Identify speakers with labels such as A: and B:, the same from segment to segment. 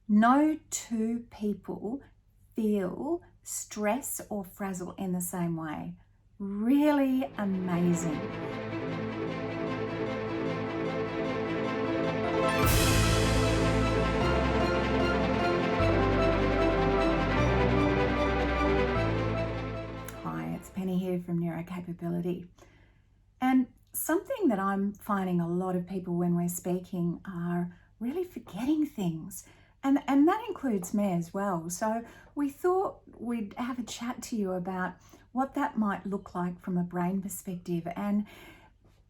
A: No two people feel stress or frazzle in the same way. Really amazing. Hi, it's Penny here from NeuroCapability. And something that I'm finding a lot of people when we're speaking are really forgetting things. And that includes me as well. So we thought we'd have a chat to you about what that might look like from a brain perspective and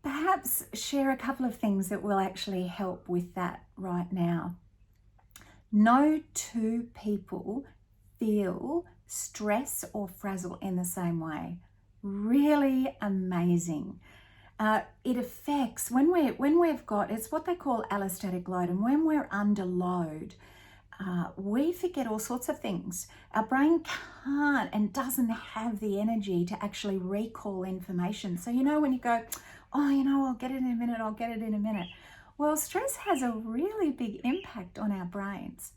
A: perhaps share a couple of things that will actually help with that right now. No two people feel stress or frazzle in the same way. Really amazing. It affects when we've got, it's what they call allostatic load, and when we're under load, we forget all sorts of things. Our brain can't and doesn't have the energy to actually recall information. So when you go, I'll get it in a minute. Well, stress has a really big impact on our brains,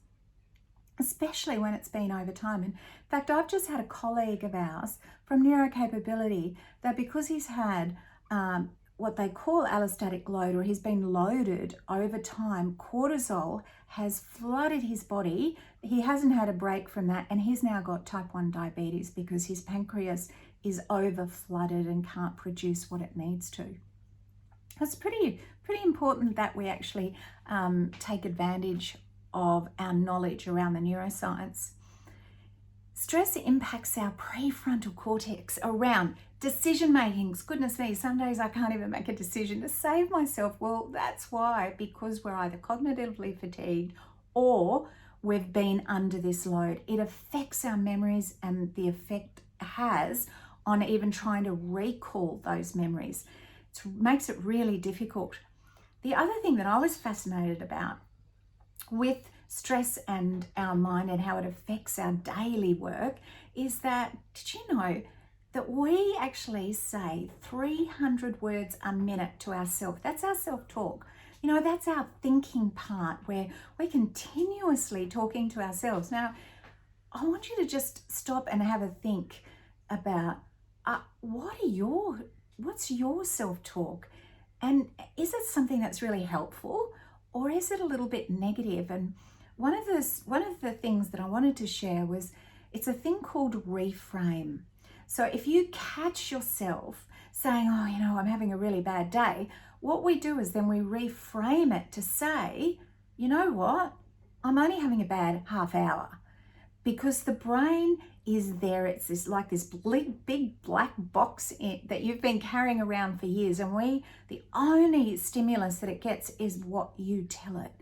A: especially when it's been over time. In fact, I've just had a colleague of ours from NeuroCapability that because he's had what they call allostatic load, or he's been loaded over time, cortisol has flooded his body. He hasn't had a break from that, and he's now got type 1 diabetes because his pancreas is over flooded and can't produce what it needs to. It's pretty important that we actually take advantage of our knowledge around the neuroscience. Stress impacts our prefrontal cortex around decision making. Goodness me, some days I can't even make a decision to save myself. Well, that's why, because we're either cognitively fatigued or we've been under this load. It affects our memories, and the effect it has on even trying to recall those memories. It makes it really difficult. The other thing that I was fascinated about with stress and our mind and how it affects our daily work is that, did you know that we actually say 300 words a minute to ourselves? That's our self-talk. That's our thinking part where we're continuously talking to ourselves. Now, I want you to just stop and have a think about what's your self-talk? And is it something that's really helpful, or is it a little bit negative? And one of the things that I wanted to share was, it's a thing called reframe. So if you catch yourself saying, I'm having a really bad day, what we do is then we reframe it to say, you know what, I'm only having a bad half hour. Because the brain is there, it's this big black box that you've been carrying around for years, and the only stimulus that it gets is what you tell it.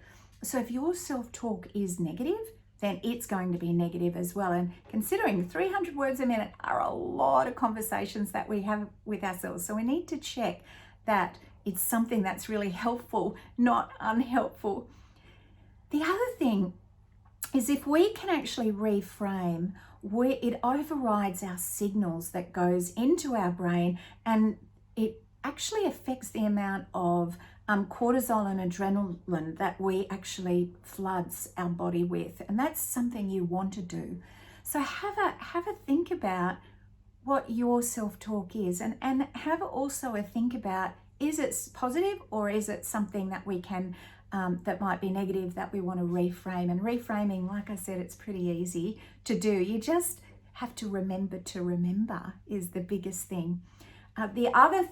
A: So if your self-talk is negative, then it's going to be negative as well. And considering 300 words a minute are a lot of conversations that we have with ourselves, so we need to check that it's something that's really helpful, not unhelpful. The other thing is, if we can actually reframe, it overrides our signals that goes into our brain, and it actually affects the amount of cortisol and adrenaline that we actually floods our body with, and that's something you want to do. So have a think about what your self-talk is, and have also a think about, is it positive or is it something that we can that might be negative that we want to reframe. And reframing, like I said, it's pretty easy to do. You just have to remember is the biggest thing. The other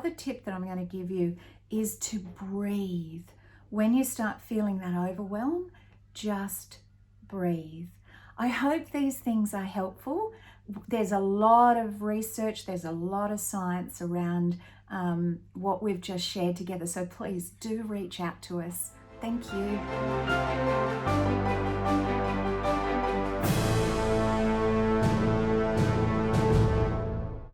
A: tip that I'm going to give you is to breathe. When you start feeling that overwhelm, just breathe. I hope these things are helpful. There's a lot of research, there's a lot of science around what we've just shared together. So please do reach out to us. Thank you.